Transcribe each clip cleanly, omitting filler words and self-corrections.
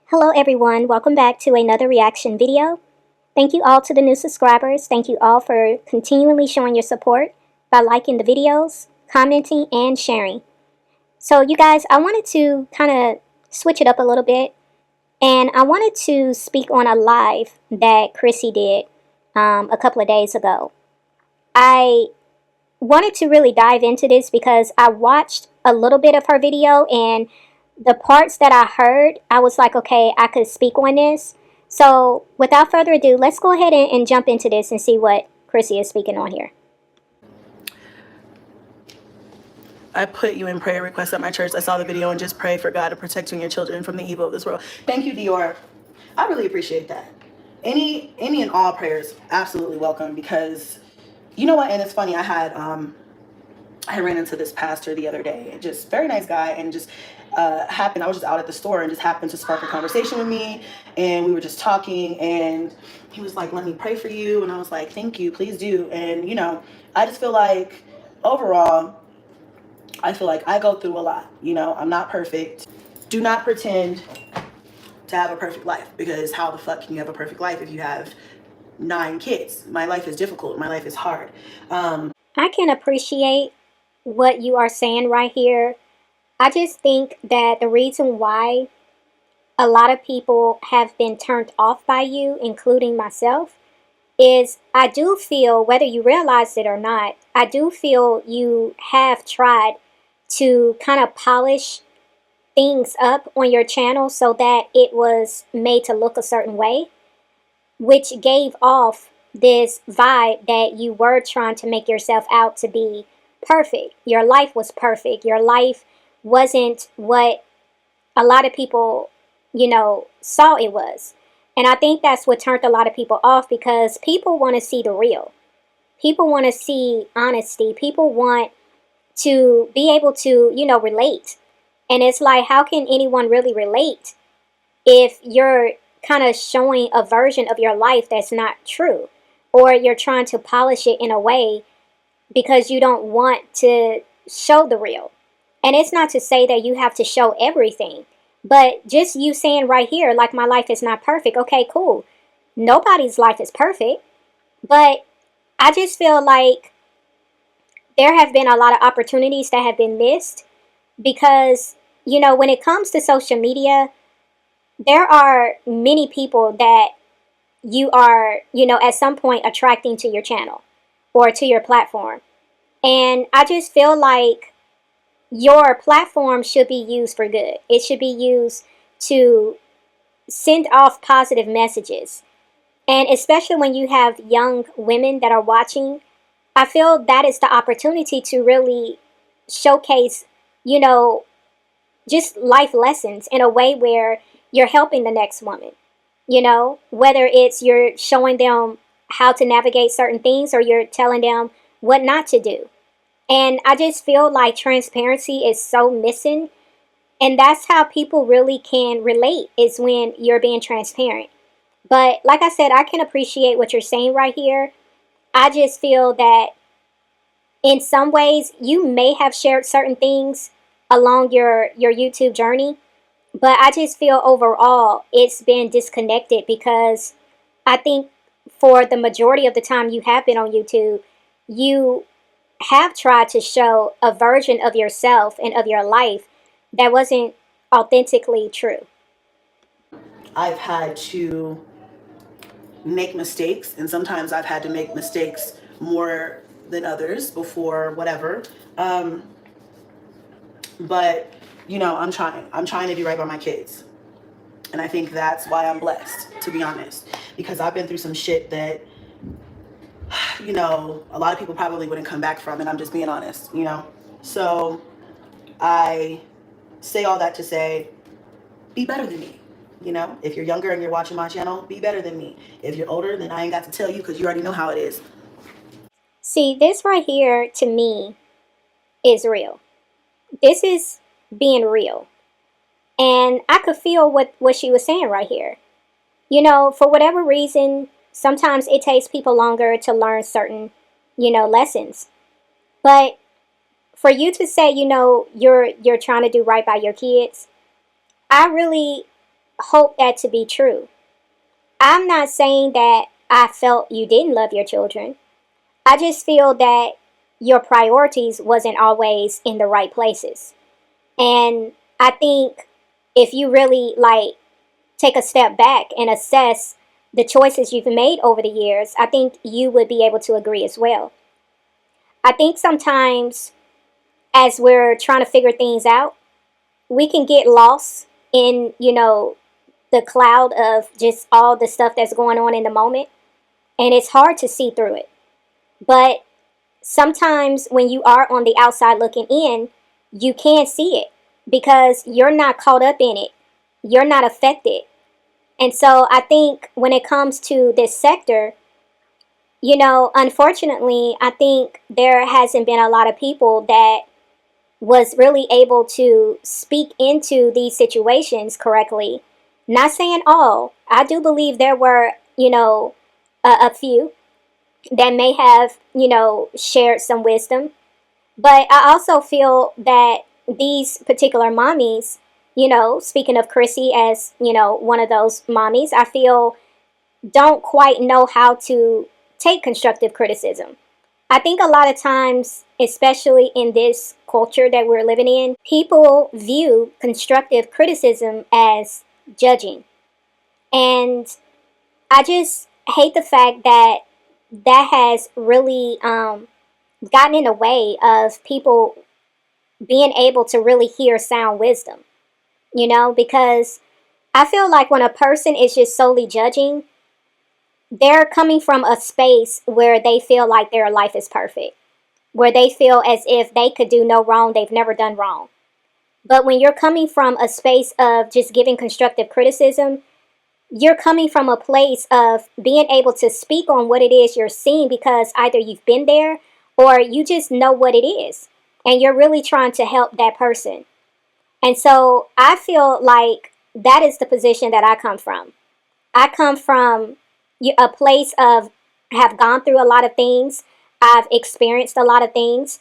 Hello everyone, welcome back to another reaction video. Thank you all to the new subscribers. Thank you all for continually showing your support by liking the videos, commenting, and sharing. So you guys, I wanted to kind of switch it up a little bit, and I wanted to speak on a live that Chrissy did a couple of days ago. I wanted to really dive into this because I watched a little bit of her video, and the parts that I heard, I was like, okay, I could speak on this. So without further ado, let's go ahead and jump into this and see what Chrissy is speaking on here. I put you in prayer requests at my church. I saw the video and just pray for God to protect you and your children from the evil of this world. Thank you, Dior. I really appreciate that. Any and all prayers, absolutely welcome, because you know what? And it's funny, I ran into this pastor the other day, just very nice guy, and just I was just out at the store and just happened to spark a conversation with me, and we were just talking, and he was like, let me pray for you, and I was like, thank you, please do. And I just feel like overall, I feel like I go through a lot. I'm not perfect. Do not pretend to have a perfect life, because how the fuck can you have a perfect life if you have 9 kids? My life is difficult. My life is hard. I can appreciate what you are saying right here. I just think that the reason why a lot of people have been turned off by you, including myself, is I do feel, whether you realize it or not, I do feel you have tried to kind of polish things up on your channel so that it was made to look a certain way, which gave off this vibe that you were trying to make yourself out to be perfect. Your life was perfect. Your life wasn't what a lot of people, saw it was. And I think that's what turned a lot of people off, because people want to see the real. People want to see honesty. People want to be able to, relate. And it's like, how can anyone really relate if you're kind of showing a version of your life that's not true? Or you're trying to polish it in a way because you don't want to show the real. And it's not to say that you have to show everything, but just you saying right here, like, my life is not perfect. Okay, cool. Nobody's life is perfect. But I just feel like there have been a lot of opportunities that have been missed because, when it comes to social media, there are many people that you are, at some point attracting to your channel or to your platform. And I just feel like your platform should be used for good. It should be used to send off positive messages. And especially when you have young women that are watching, I feel that is the opportunity to really showcase, just life lessons in a way where you're helping the next woman. Whether it's you're showing them how to navigate certain things or you're telling them what not to do. And I just feel like transparency is so missing. And that's how people really can relate, is when you're being transparent. But like I said, I can appreciate what you're saying right here. I just feel that in some ways you may have shared certain things along your YouTube journey. But I just feel overall it's been disconnected, because I think for the majority of the time you have been on YouTube, you have tried to show a version of yourself and of your life that wasn't authentically true. I've had to make mistakes, and sometimes I've had to make mistakes more than others before whatever. But I'm trying to do right by my kids, and I think that's why I'm blessed, to be honest, because I've been through some shit that a lot of people probably wouldn't come back from, and I'm just being honest. So I say all that to say, be better than me. If you're younger and you're watching my channel, be better than me. If you're older, then I ain't got to tell you, because you already know how it is. See, this right here to me is real. This is being real. And I could feel what she was saying right here. For whatever reason, sometimes it takes people longer to learn certain, lessons. But for you to say, you're trying to do right by your kids, I really hope that to be true. I'm not saying that I felt you didn't love your children. I just feel that your priorities wasn't always in the right places. And I think if you really take a step back and assess the choices you've made over the years, I think you would be able to agree as well. I think sometimes as we're trying to figure things out, we can get lost in, the cloud of just all the stuff that's going on in the moment. And it's hard to see through it. But sometimes when you are on the outside looking in, you can see it because you're not caught up in it. You're not affected. And so I think when it comes to this sector, unfortunately, I think there hasn't been a lot of people that was really able to speak into these situations correctly. Not saying all. I do believe there were, a few that may have, shared some wisdom. But I also feel that these particular mommies, speaking of Chrissy as, one of those mommies, I feel don't quite know how to take constructive criticism. I think a lot of times, especially in this culture that we're living in, people view constructive criticism as judging. And I just hate the fact that that has really gotten in the way of people being able to really hear sound wisdom, because I feel like when a person is just solely judging, they're coming from a space where they feel like their life is perfect, where they feel as if they could do no wrong, they've never done wrong. But when you're coming from a space of just giving constructive criticism, you're coming from a place of being able to speak on what it is you're seeing because either you've been there or you just know what it is and you're really trying to help that person. And so I feel like that is the position that I come from. I come from a place of have gone through a lot of things. I've experienced a lot of things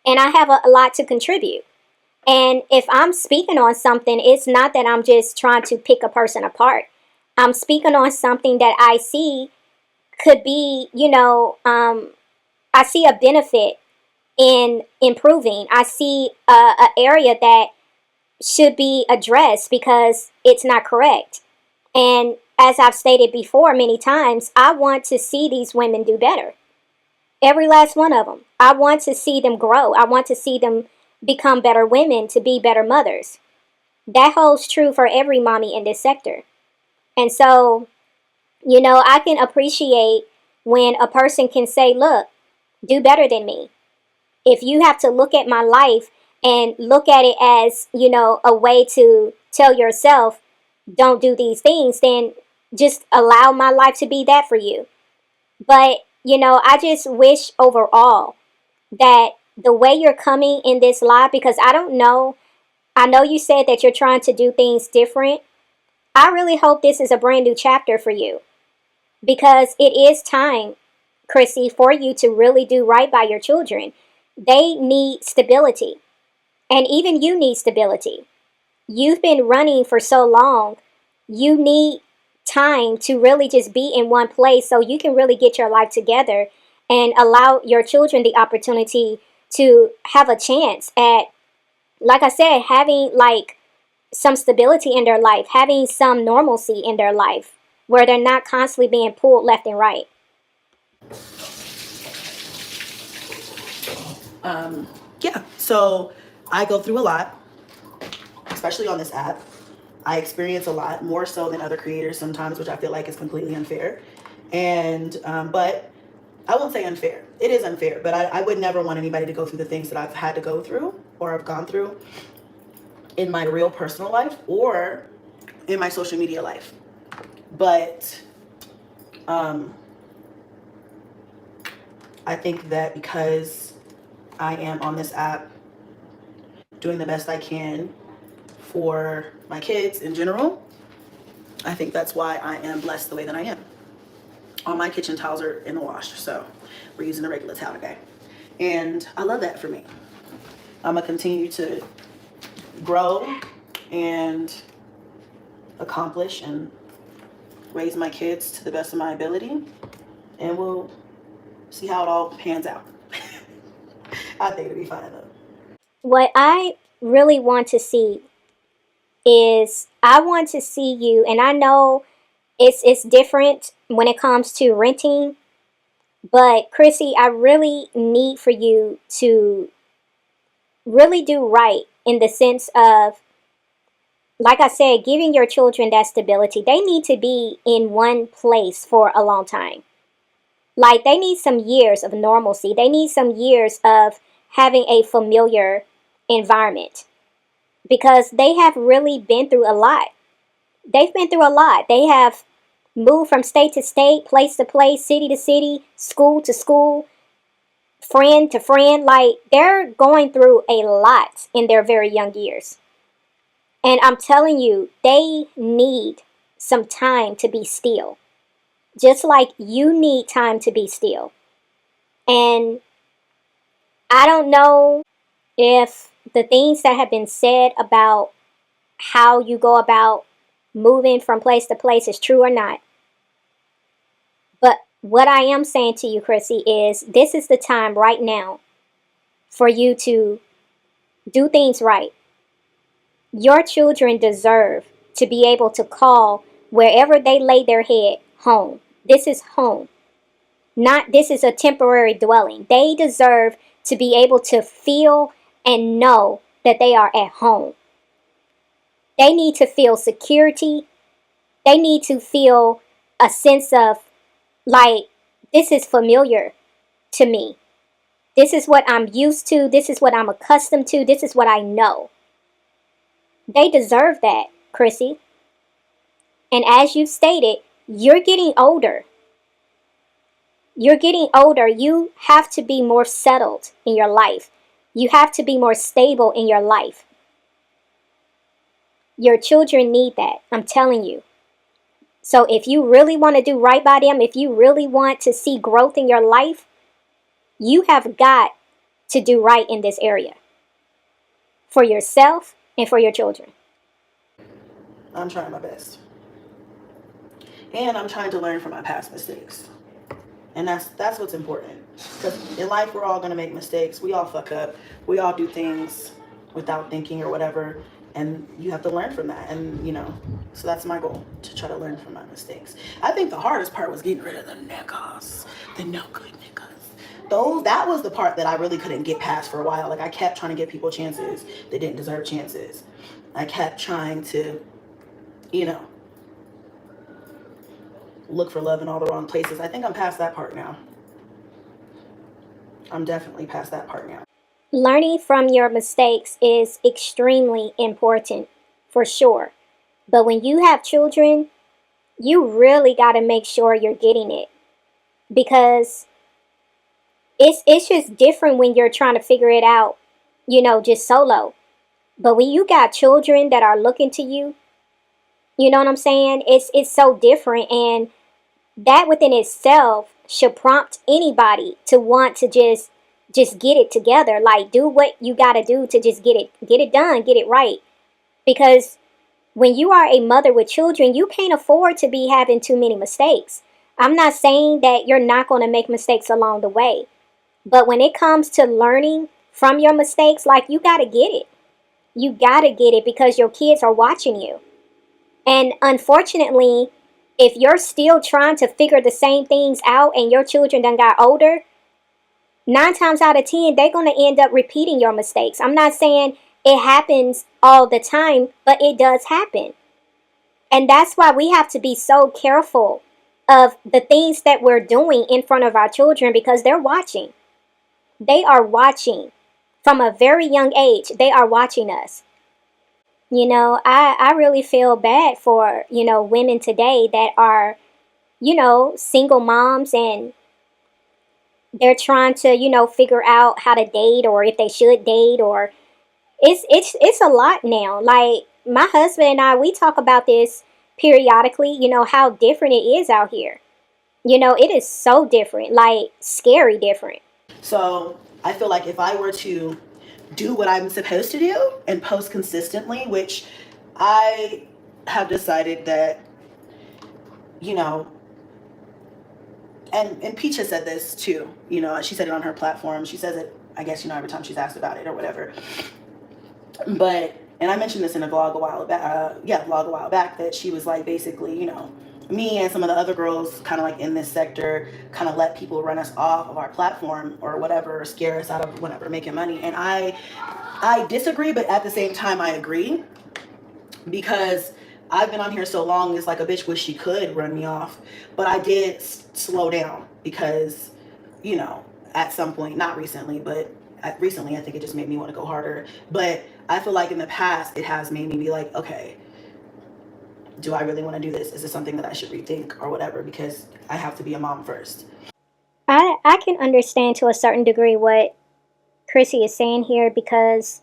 and I have a lot to contribute. And if I'm speaking on something, it's not that I'm just trying to pick a person apart. I'm speaking on something that I see could be, I see a benefit in improving. I see a area that should be addressed because it's not correct. And as I've stated before many times, I want to see these women do better. Every last one of them. I want to see them grow. I want to see them become better women, to be better mothers. That holds true for every mommy in this sector. And so, I can appreciate when a person can say, look, do better than me. If you have to look at my life and look at it as, a way to tell yourself, don't do these things, then just allow my life to be that for you. But, I just wish overall that the way you're coming in this live, because I don't know, I know you said that you're trying to do things different. I really hope this is a brand new chapter for you because it is time, Chrissy, for you to really do right by your children. They need stability, and even you need stability. You've been running for so long, you need time to really just be in one place so you can really get your life together and allow your children the opportunity to have a chance at, like I said, having some stability in their life, having some normalcy in their life where they're not constantly being pulled left and right. Yeah, so I go through a lot, especially on this app. I experience a lot more so than other creators sometimes, which I feel like is completely unfair. And but I won't say unfair. It is unfair, but I would never want anybody to go through the things that I've had to go through or I've gone through in my real personal life or in my social media life. But I think that because I am on this app doing the best I can for my kids in general, I think that's why I am blessed the way that I am. All my kitchen towels are in the wash, so we're using a regular towel today. And I love that for me. I'm gonna continue to grow and accomplish and raise my kids to the best of my ability, and we'll see how it all pans out. I think it'll be fine though. What I really want to see is I want to see you, and I know it's different when it comes to renting, but Chrissy, I really need for you to really do right in the sense of, like I said, giving your children that stability. They need to be in one place for a long time. Like, they need some years of normalcy. They need some years of having a familiar environment because they have really been through a lot. They've been through a lot. They have moved from state to state, place to place, city to city, school to school, friend to friend. Like, they're going through a lot in their very young years. And I'm telling you, they need some time to be still. Just like you need time to be still. And I don't know if the things that have been said about how you go about moving from place to place is true or not. But what I am saying to you, Chrissy, is this is the time right now for you to do things right. Your children deserve to be able to call wherever they lay their head home. This is home. Not this is a temporary dwelling. They deserve to be able to feel and know that they are at home. They need to feel security. They need to feel a sense of, like, this is familiar to me. This is what I'm used to. This is what I'm accustomed to. This is what I know. They deserve that, Chrissy. And as you stated, you're getting older. You're getting older. You have to be more settled in your life. You have to be more stable in your life. Your children need that. I'm telling you. So if you really want to do right by them, if you really want to see growth in your life, you have got to do right in this area. For yourself and for your children. I'm trying my best. And I'm trying to learn from my past mistakes. And that's what's important. Because in life, we're all going to make mistakes. We all fuck up. We all do things without thinking or whatever. And you have to learn from that. And, so that's my goal, to try to learn from my mistakes. I think the hardest part was getting rid of the niggas. The no good niggas. That was the part that I really couldn't get past for a while. Like, I kept trying to give people chances. They didn't deserve chances. I kept trying to, look for love in all the wrong places. I think I'm past that part now. I'm definitely past that part now. Learning from your mistakes is extremely important, for sure. But when you have children, you really got to make sure you're getting it. Because it's just different when you're trying to figure it out, just solo. But when you got children that are looking to you, you know what I'm saying? It's so different, and that within itself should prompt anybody to want to just get it together. Like, do what you got to do to just get it done, get it right. Because when you are a mother with children, you can't afford to be having too many mistakes. I'm not saying that you're not going to make mistakes along the way. But when it comes to learning from your mistakes, like, you got to get it. You got to get it because your kids are watching you. And unfortunately, if you're still trying to figure the same things out and your children done got older, 9 times out of 10, they're going to end up repeating your mistakes. I'm not saying it happens all the time, but it does happen. And that's why we have to be so careful of the things that we're doing in front of our children, because they're watching. They are watching from a very young age. They are watching us. I really feel bad for, women today that are, single moms, and they're trying to, figure out how to date or if they should date, or it's a lot now. Like, my husband and I, we talk about this periodically, how different it is out here. It is so different, like scary different. So I feel like if I were to do what I'm supposed to do and post consistently, which I have decided that, you know, and Peach has said this too, you know, she said it on her platform. She says it, I guess, you know, every time she's asked about it or whatever. But, and I mentioned this in a vlog a while back, that she was like, basically, you know, me and some of the other girls kind of like in this sector kind of let people run us off of our platform or whatever, or scare us out of whatever, making money. And I disagree, but at the same time I agree, because I've been on here so long, it's like a bitch wish she could run me off. But I did slow down because, you know, at some point, not recently, but recently I think it just made me want to go harder. But I feel like in the past it has made me be like, okay, do I really want to do this? Is this something that I should rethink or whatever? Because I have to be a mom first. I can understand to a certain degree what Chrissy is saying here, because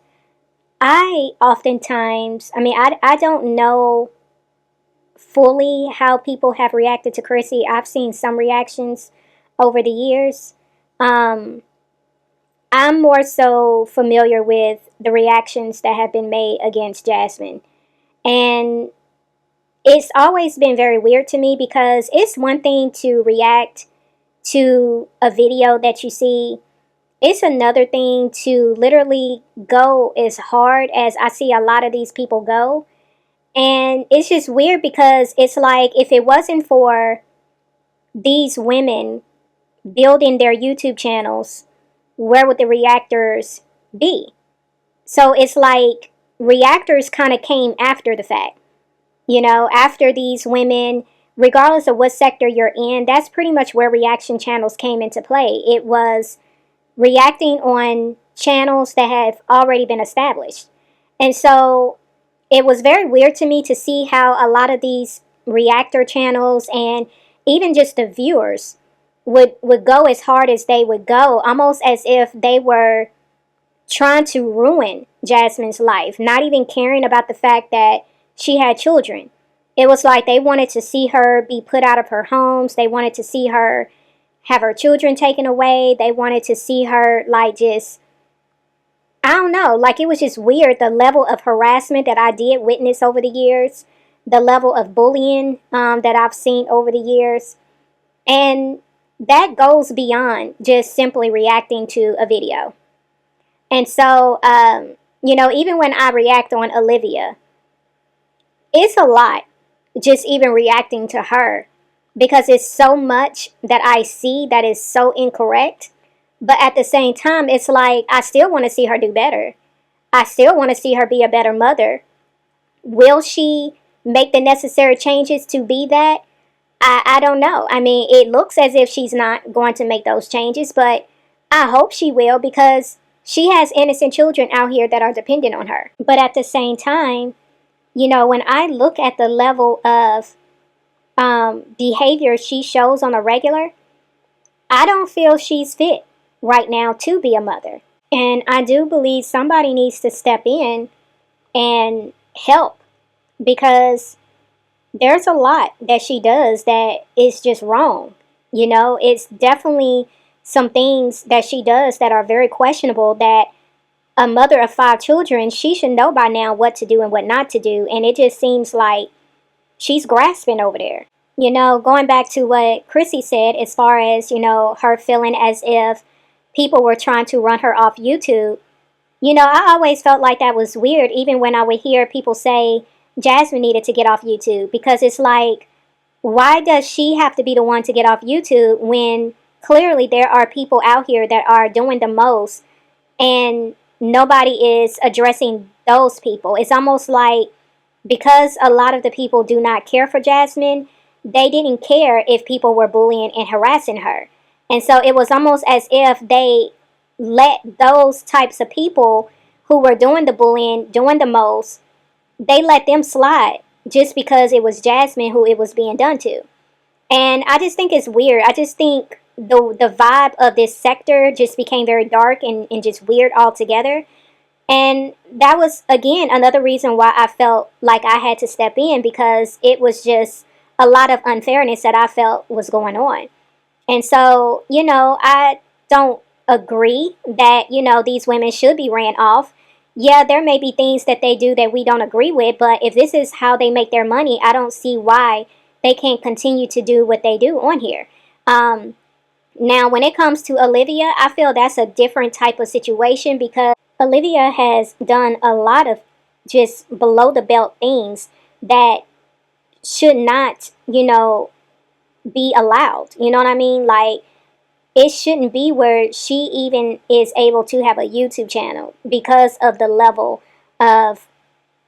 I oftentimes, I mean, I don't know fully how people have reacted to Chrissy. I've seen some reactions over the years. I'm more so familiar with the reactions that have been made against Jasmine. And it's always been very weird to me, because it's one thing to react to a video that you see. It's another thing to literally go as hard as I see a lot of these people go. And it's just weird, because it's like, if it wasn't for these women building their YouTube channels, where would the reactors be? So it's like reactors kind of came after the fact. You know, after these women, regardless of what sector you're in, that's pretty much where reaction channels came into play. It was reacting on channels that have already been established. And so it was very weird to me to see how a lot of these reactor channels, and even just the viewers, would go as hard as they would go, almost as if they were trying to ruin Jasmine's life, not even caring about the fact that she had children. It was like they wanted to see her be put out of her homes. They wanted to see her have her children taken away. They wanted to see her, like, just, I don't know, like, it was just weird, the level of harassment that I did witness over the years, the level of bullying that I've seen over the years. And that goes beyond just simply reacting to a video. And so, you know, even when I react on Olivia, it's a lot just even reacting to her, because it's so much that I see that is so incorrect. But at the same time, it's like, I still want to see her do better. I still want to see her be a better mother. Will she make the necessary changes to be that? I don't know. I mean, it looks as if she's not going to make those changes, but I hope she will, because she has innocent children out here that are dependent on her. But at the same time, you know, when I look at the level of behavior she shows on a regular, I don't feel she's fit right now to be a mother. And I do believe somebody needs to step in and help, because there's a lot that she does that is just wrong. You know, it's definitely some things that she does that are very questionable, that a mother of 5 children, she should know by now what to do and what not to do. And it just seems like she's grasping over there. You know, going back to what Chrissy said, as far as, you know, her feeling as if people were trying to run her off YouTube. You know, I always felt like that was weird, even when I would hear people say Jasmine needed to get off YouTube, because it's like, why does she have to be the one to get off YouTube when clearly there are people out here that are doing the most, and nobody is addressing those people? It's almost like, because a lot of the people do not care for Jasmine, they didn't care if people were bullying and harassing her. And so it was almost as if they let those types of people who were doing the bullying, doing the most, they let them slide just because it was Jasmine who it was being done to. And I just think it's weird. I just think the vibe of this sector just became very dark and just weird altogether. And that was, again, another reason why I felt like I had to step in, because it was just a lot of unfairness that I felt was going on. And so, you know, I don't agree that, you know, these women should be ran off. yeah, there may be things that they do that we don't agree with, but if this is how they make their money, I don't see why they can't continue to do what they do on here. Um, Now, when it comes to Olivia, I feel that's a different type of situation because Olivia has done a lot of just below the belt things that should not, be allowed. You know what I mean? Like, it shouldn't be where she even is able to have a YouTube channel because of the level of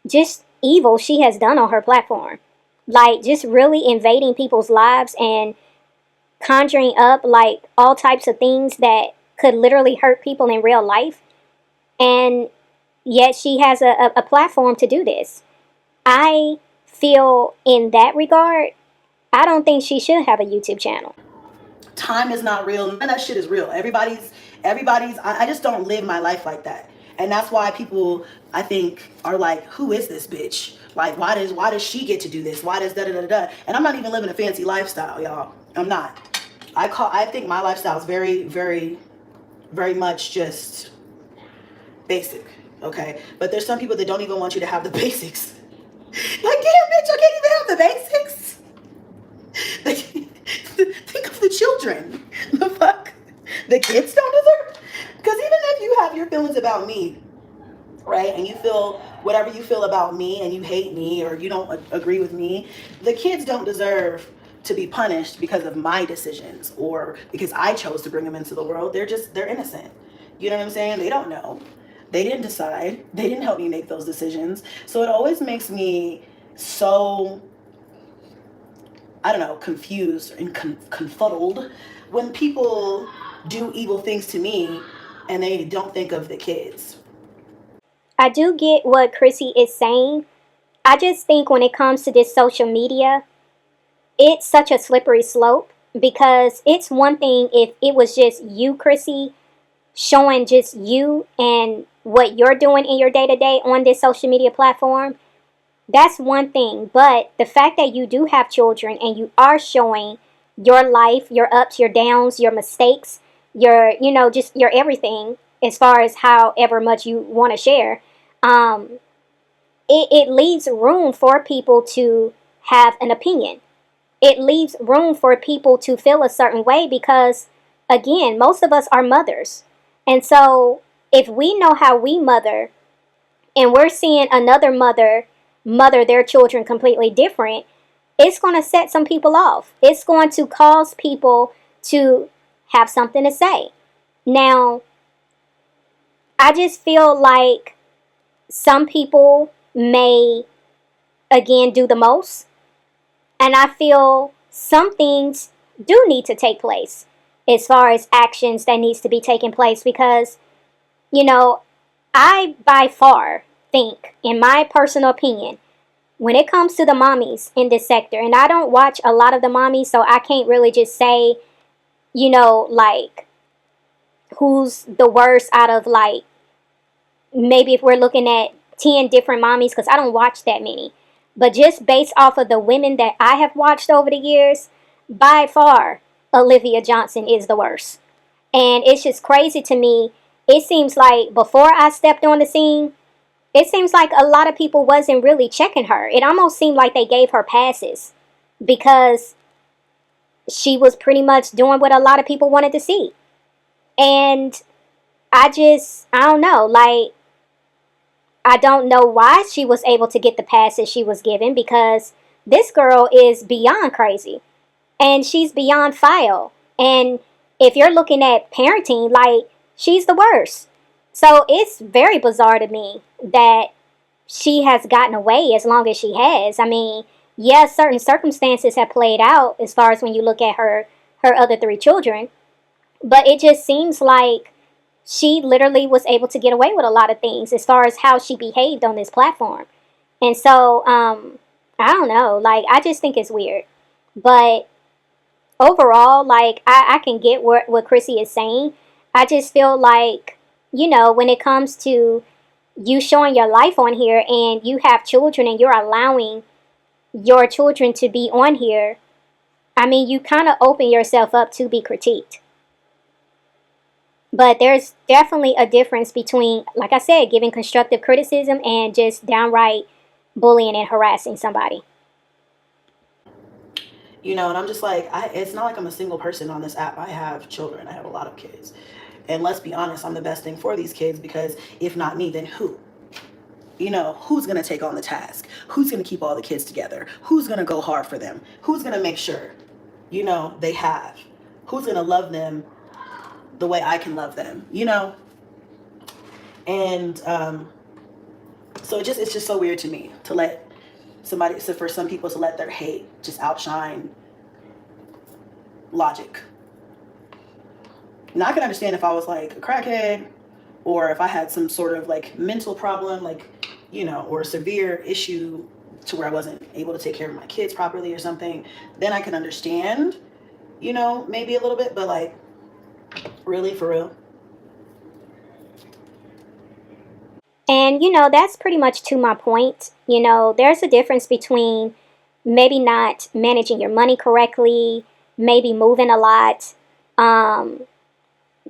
just evil she has done on her platform. Like, just really invading people's lives and conjuring up like all types of things that could literally hurt people in real life. And yet she has a platform to do this. I feel in that regard, I don't think she should have a YouTube channel. Time is not real. None of that shit is real. Everybody's. I just don't live my life like that, and that's why people, I think, are like, who is this bitch? Like, why does she get to do this? Why does da da da da? And I'm not even living a fancy lifestyle, y'all. I'm not. I think my lifestyle is very, very, very much just basic. Okay, but there's some people that don't even want you to have the basics. Like, damn, bitch, I can't even have the basics. Think of the children. The fuck? The kids don't deserve? Because even if you have your feelings about me, right, and you feel whatever you feel about me and you hate me or you don't agree with me, the kids don't deserve to be punished because of my decisions or because I chose to bring them into the world. They're innocent. You know what I'm saying? They don't know. They didn't decide. They didn't help me make those decisions. So it always makes me so, I don't know, confused and confuddled when people do evil things to me and they don't think of the kids. I do get what Chrissy is saying. I just think when it comes to this social media, it's such a slippery slope because it's one thing if it was just you, Chrissy, showing just you and what you're doing in your day to day on this social media platform. That's one thing. But the fact that you do have children and you are showing your life, your ups, your downs, your mistakes, just your everything as far as however much you want to share, um, it leaves room for people to have an opinion. It leaves room for people to feel a certain way because, again, most of us are mothers. And so if we know how we mother and we're seeing another mother their children completely different, it's going to set some people off. It's going to cause people to have something to say. Now, I just feel like some people may, again, do the most. And I feel some things do need to take place as far as actions that needs to be taking place because, you know, I by far think, in my personal opinion, when it comes to the mommies in this sector, and I don't watch a lot of the mommies, so I can't really just say, like who's the worst out of like maybe if we're looking at 10 different mommies, because I don't watch that many. But just based off of the women that I have watched over the years, by far, Olivia Johnson is the worst. And it's just crazy to me. It seems like before I stepped on the scene, it seems like a lot of people wasn't really checking her. It almost seemed like they gave her passes because she was pretty much doing what a lot of people wanted to see. And I don't know, like, I don't know why she was able to get the passes she was given because this girl is beyond crazy and she's beyond foul. And if you're looking at parenting, like, she's the worst. So it's very bizarre to me that she has gotten away as long as she has. I mean, yes, certain circumstances have played out as far as when you look at her other three children, but it just seems like she literally was able to get away with a lot of things as far as how she behaved on this platform. And so, I don't know. Like, I just think it's weird. But overall, like, I can get what Chrissy is saying. I just feel like, when it comes to you showing your life on here and you have children and you're allowing your children to be on here, I mean, you kind of open yourself up to be critiqued. But there's definitely a difference between, like I said, giving constructive criticism and just downright bullying and harassing somebody. You know, and I'm just like, it's not like I'm a single person on this app. I have children. I have a lot of kids. And let's be honest, I'm the best thing for these kids, because if not me, then who? You know, who's going to take on the task? Who's going to keep all the kids together? Who's going to go hard for them? Who's going to make sure, you know, they have? Who's going to love them the way I can love them, you know? And so it's just so weird to me to let somebody, so for some people to let their hate just outshine logic. Now I can understand if I was like a crackhead, or if I had some sort of like mental problem, like, you know, or a severe issue to where I wasn't able to take care of my kids properly or something, then I can understand, you know, maybe a little bit, but like, really, for real? And, that's pretty much to my point. There's a difference between maybe not managing your money correctly, maybe moving a lot, um,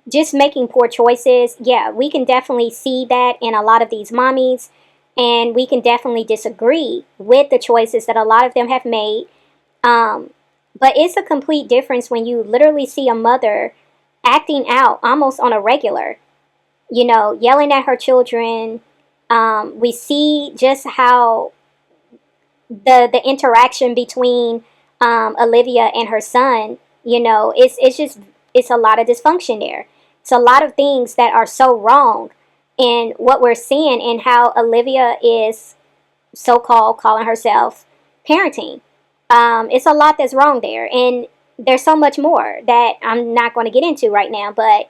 just making poor choices. Yeah, we can definitely see that in a lot of these mommies, and we can definitely disagree with the choices that a lot of them have made. Um, but it's a complete difference when you literally see a mother acting out almost on a regular, yelling at her children. We see just how the interaction between Olivia and her son, it's a lot of dysfunction there. It's a lot of things that are so wrong in what we're seeing and how Olivia is so-called calling herself parenting. It's a lot that's wrong there, and there's so much more that I'm not going to get into right now, but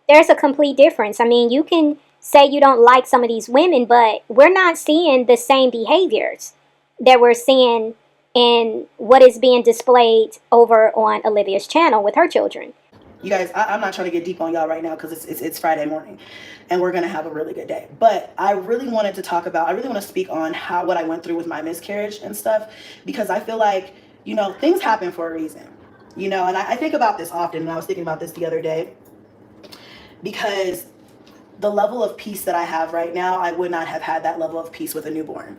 there's a complete difference. I mean, you can say you don't like some of these women, but we're not seeing the same behaviors that we're seeing in what is being displayed over on Olivia's channel with her children. You guys, I'm not trying to get deep on y'all right now, because it's Friday morning and we're going to have a really good day. But I really wanted to talk about, I really want to speak on what I went through with my miscarriage and stuff, because I feel like, things happen for a reason, and I think about this often, and I was thinking about this the other day, because the level of peace that I have right now, I would not have had that level of peace with a newborn.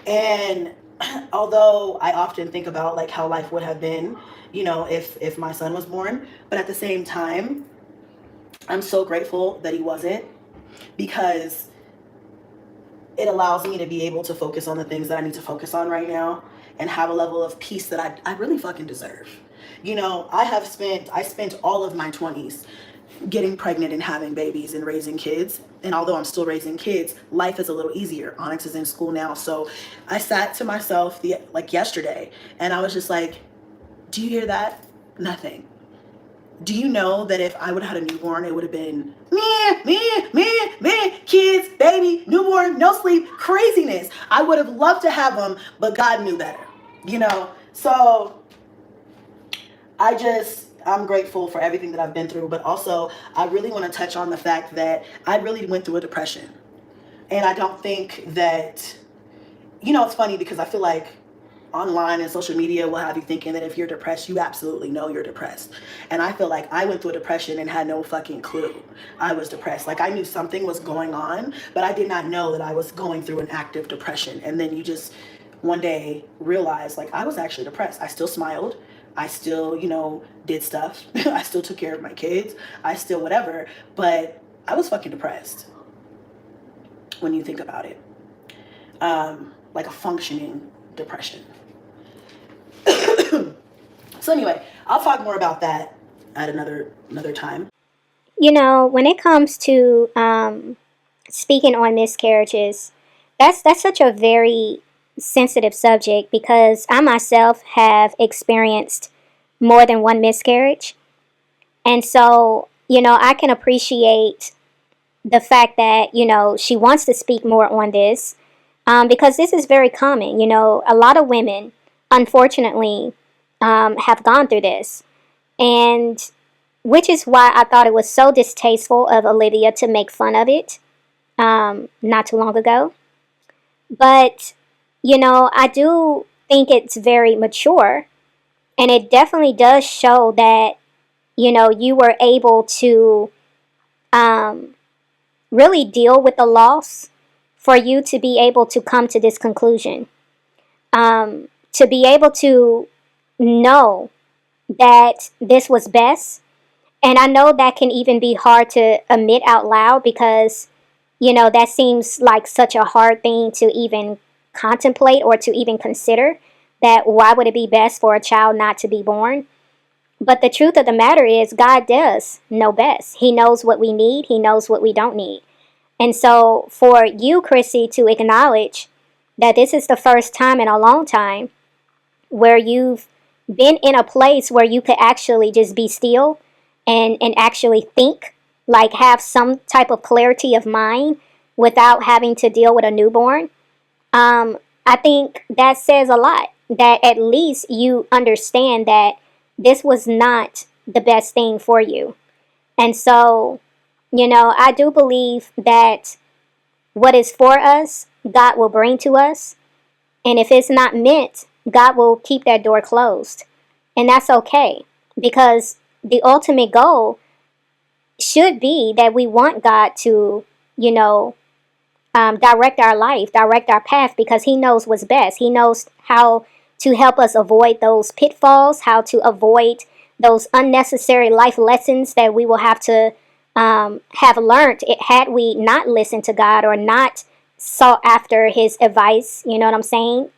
And although I often think about like how life would have been, if my son was born, but at the same time, I'm so grateful that he wasn't, because it allows me to be able to focus on the things that I need to focus on right now and have a level of peace that I really fucking deserve. I spent all of my 20s getting pregnant and having babies and raising kids. And although I'm still raising kids, life is a little easier. Onyx is in school now. So I sat to myself yesterday, and I was just like, do you hear that? Nothing. Do you know that if I would have had a newborn, it would have been me, kids, baby, newborn, no sleep, craziness. I would have loved to have them, but God knew better, So I'm grateful for everything that I've been through, but also I really want to touch on the fact that I really went through a depression. And I don't think that, it's funny because I feel like online and social media will have you thinking that if you're depressed, you absolutely know you're depressed. And I feel like I went through a depression and had no fucking clue I was depressed. Like, I knew something was going on, but I did not know that I was going through an active depression. And then you just one day realize, like, I was actually depressed. I still smiled. I still, did stuff. I still took care of my kids. I still whatever. But I was fucking depressed when you think about it. Like a functioning depression. So anyway, I'll talk more about that at another time. When it comes to speaking on miscarriages, that's such a very sensitive subject, because I myself have experienced more than one miscarriage. And so, I can appreciate the fact that, she wants to speak more on this, because this is very common. A lot of women, unfortunately, have gone through this. And which is why I thought it was so distasteful of Olivia to make fun of it not too long ago. But, I do think it's very mature, and it definitely does show that, you were able to um, really deal with the loss for you to be able to come to this conclusion. To be able to know that this was best. And I know that can even be hard to admit out loud because, that seems like such a hard thing to even contemplate or to even consider, that why would it be best for a child not to be born? But the truth of the matter is, God does know best. He knows what we need. He knows what we don't need. And so for you, Chrissy, to acknowledge that this is the first time in a long time where you've been in a place where you could actually just be still and actually think, like have some type of clarity of mind without having to deal with a newborn. I think that says a lot, that at least you understand that this was not the best thing for you. And so, I do believe that what is for us, God will bring to us. And if it's not meant, God will keep that door closed. And that's okay, because the ultimate goal should be that we want God to, direct our life, direct our path, because He knows what's best. He knows how to help us avoid those pitfalls, how to avoid those unnecessary life lessons that we will have to have learned had we not listened to God or not sought after His advice. You know what I'm saying?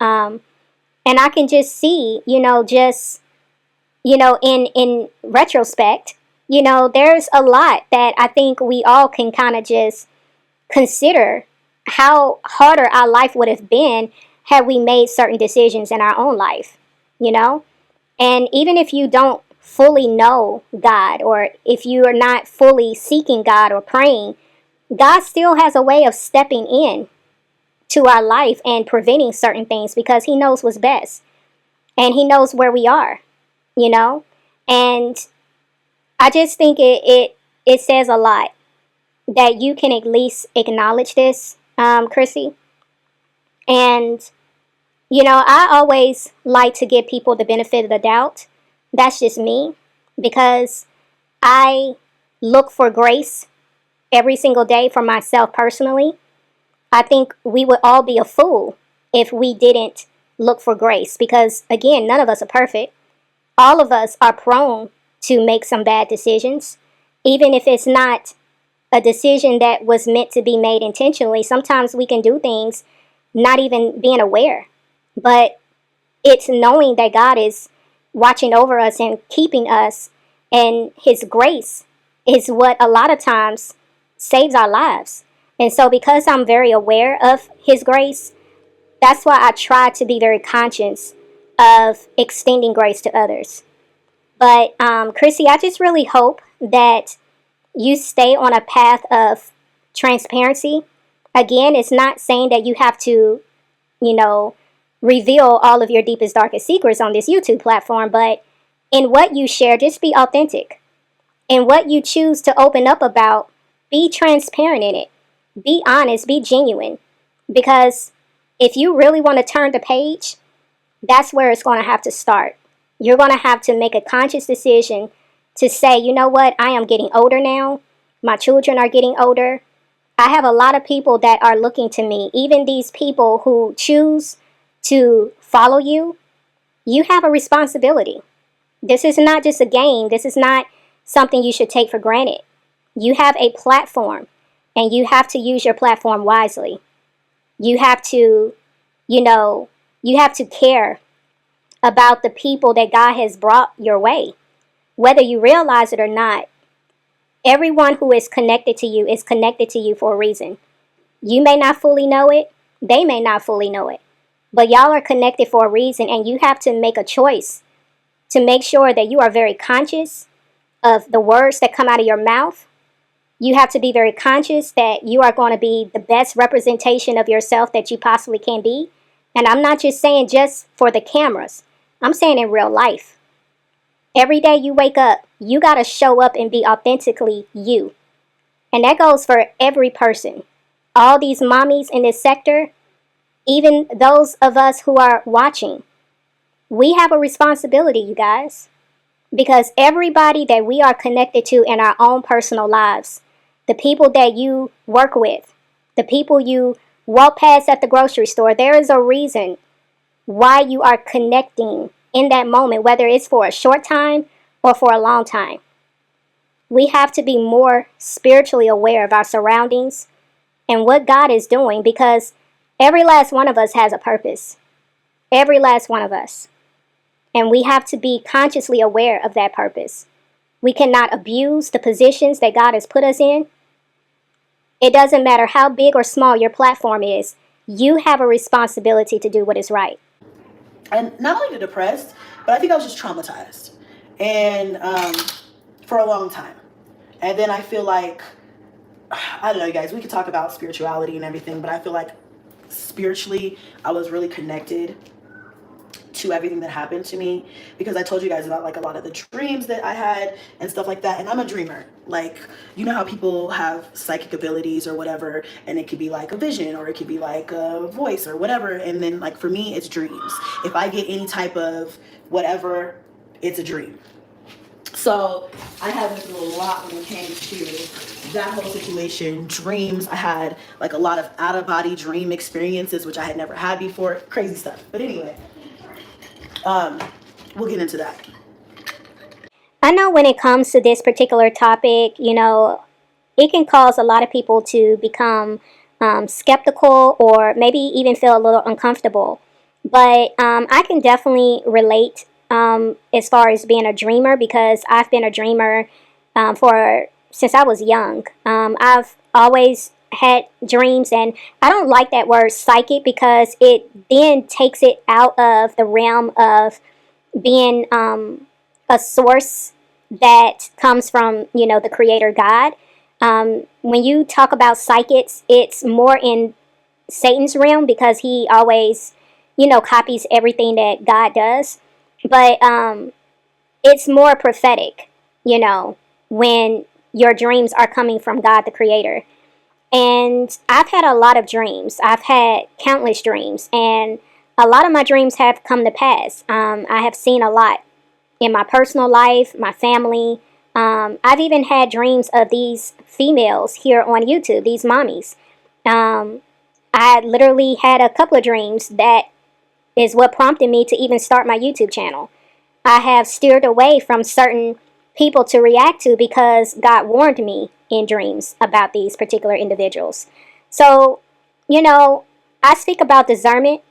And I can just see, in retrospect, there's a lot that I think we all can kind of just consider how harder our life would have been had we made certain decisions in our own life, you know? And even if you don't fully know God, or if you are not fully seeking God or praying, God still has a way of stepping in to our life and preventing certain things because He knows what's best. And He knows where we are, And I just think it says a lot that you can at least acknowledge this, Chrissy. And, I always like to give people the benefit of the doubt. That's just me, because I look for grace every single day for myself personally. I think we would all be a fool if we didn't look for grace, because, again, none of us are perfect. All of us are prone to make some bad decisions, even if it's not a decision that was meant to be made intentionally. Sometimes we can do things not even being aware, but it's knowing that God is watching over us and keeping us, and His grace is what a lot of times saves our lives. And so because I'm very aware of His grace, that's why I try to be very conscious of extending grace to others. But Chrissy, I just really hope that you stay on a path of transparency. Again, it's not saying that you have to, reveal all of your deepest, darkest secrets on this YouTube platform, but in what you share, just be authentic. In what you choose to open up about, be transparent in it. Be honest, be genuine. Because if you really want to turn the page, that's where it's going to have to start. You're going to have to make a conscious decision to say, you know what, I am getting older now. My children are getting older. I have a lot of people that are looking to me. Even these people who choose to follow you, you have a responsibility. This is not just a game. This is not something you should take for granted. You have a platform, and you have to use your platform wisely. You have to, you have to care about the people that God has brought your way. Whether you realize it or not, everyone who is connected to you is connected to you for a reason. You may not fully know it. They may not fully know it. But y'all are connected for a reason, and you have to make a choice to make sure that you are very conscious of the words that come out of your mouth. You have to be very conscious that you are going to be the best representation of yourself that you possibly can be. And I'm not just saying just for the cameras. I'm saying in real life. Every day you wake up, you got to show up and be authentically you. And that goes for every person. All these mommies in this sector, even those of us who are watching, we have a responsibility, you guys. Because everybody that we are connected to in our own personal lives, the people that you work with, the people you walk past at the grocery store. There is a reason why you are connecting in that moment, whether it's for a short time or for a long time. We have to be more spiritually aware of our surroundings and what God is doing, because every last one of us has a purpose. Every last one of us. And we have to be consciously aware of that purpose. We cannot abuse the positions that God has put us in. It doesn't matter how big or small your platform is, you have a responsibility to do what is right. And not only depressed, but I think I was just traumatized, and for a long time. And then I feel like, I don't know, you guys, we could talk about spirituality and everything, but I feel like spiritually I was really connected to everything that happened to me, because I told you guys about like a lot of the dreams that I had and stuff like that. And I'm a dreamer. Like, you know how people have psychic abilities or whatever, and it could be like a vision or it could be like a voice or whatever. And then like for me, it's dreams. If I get any type of whatever, it's a dream. So I had been through a lot when it came to that whole situation. Dreams, I had like a lot of out of body dream experiences, which I had never had before. Crazy stuff. But anyway, we'll get into that. I know when it comes to this particular topic, it can cause a lot of people to become skeptical or maybe even feel a little uncomfortable. But I can definitely relate as far as being a dreamer, because I've been a dreamer since I was young. I've always had dreams, and I don't like that word psychic because it then takes it out of the realm of being a source that comes from, the creator God. When you talk about psychics, it's more in Satan's realm, because he always, copies everything that God does. But it's more prophetic, when your dreams are coming from God, the creator. And I've had a lot of dreams. I've had countless dreams, and a lot of my dreams have come to pass. I have seen a lot in my personal life, my family. I've even had dreams of these females here on YouTube, these mommies. I literally had a couple of dreams that is what prompted me to even start my YouTube channel. I have steered away from certain people to react to because God warned me in dreams about these particular individuals. So, I speak about discernment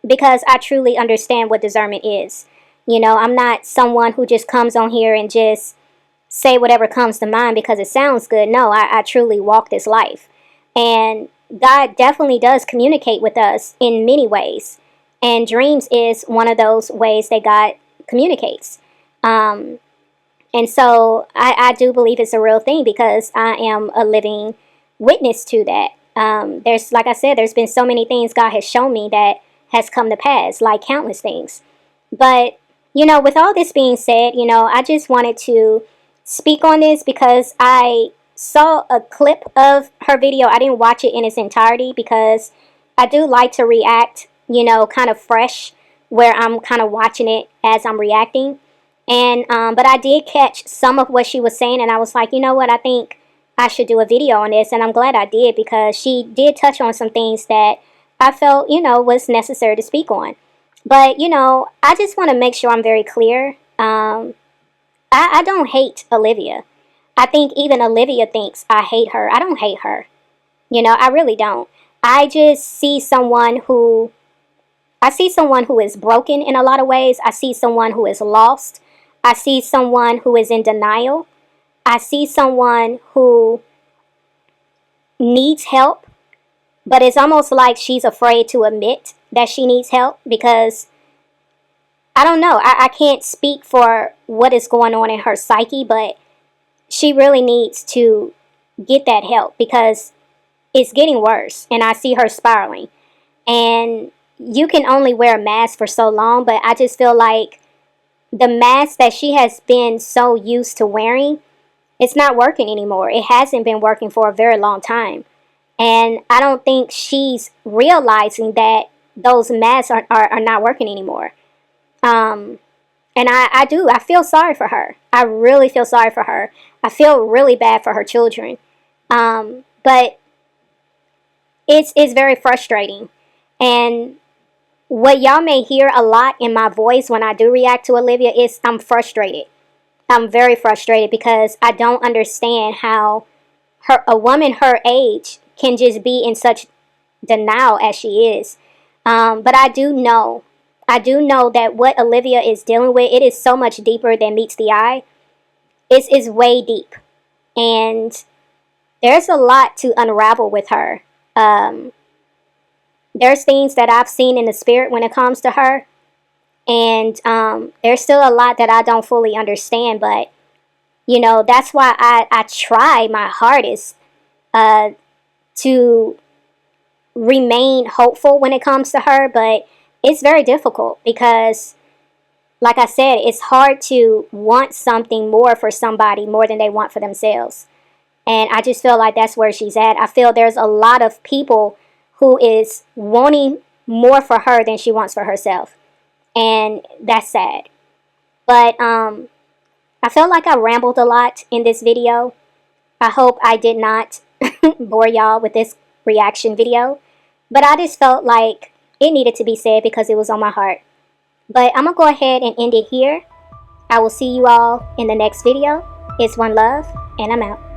because I truly understand what discernment is. I'm not someone who just comes on here and just say whatever comes to mind because it sounds good. No, I truly walk this life. And God definitely does communicate with us in many ways. And dreams is one of those ways that God communicates. And so I do believe it's a real thing because I am a living witness to that. Like I said, there's been so many things God has shown me that has come to pass, like countless things. But, with all this being said, I just wanted to speak on this because I saw a clip of her video. I didn't watch it in its entirety because I do like to react, kind of fresh, where I'm kind of watching it as I'm reacting. And but I did catch some of what she was saying, and I was like, you know what, I think I should do a video on this. And I'm glad I did, because she did touch on some things that I felt, was necessary to speak on. But, I just want to make sure I'm very clear. I don't hate Olivia. I think even Olivia thinks I hate her. I don't hate her. I really don't. I just see someone who is broken in a lot of ways. I see someone who is lost. I see someone who is in denial. I see someone who needs help, but it's almost like she's afraid to admit that she needs help because, I don't know, I can't speak for what is going on in her psyche, but she really needs to get that help because it's getting worse, and I see her spiraling. And you can only wear a mask for so long, but I just feel like the mask that she has been so used to wearing, it's not working anymore. It hasn't been working for a very long time. And I don't think she's realizing that those masks are not working anymore. And I feel sorry for her. I really feel sorry for her. I feel really bad for her children. But it's very frustrating. And what y'all may hear a lot in my voice when I do react to Olivia is I'm frustrated. I'm very frustrated because I don't understand how a woman her age can just be in such denial as she is. But I do know that what Olivia is dealing with, it is so much deeper than meets the eye. It's way deep, and there's a lot to unravel with her. Um, there's things that I've seen in the spirit when it comes to her, and there's still a lot that I don't fully understand. But that's why I try my hardest uh, to remain hopeful when it comes to her, but it's very difficult because, like I said, it's hard to want something more for somebody more than they want for themselves. And I just feel like that's where she's at. I feel there's a lot of people who is wanting more for her than she wants for herself. And that's sad. But I felt like I rambled a lot in this video. I hope I did not bore y'all with this reaction video. But I just felt like it needed to be said because it was on my heart. But I'm going to go ahead and end it here. I will see you all in the next video. It's One Love, and I'm out.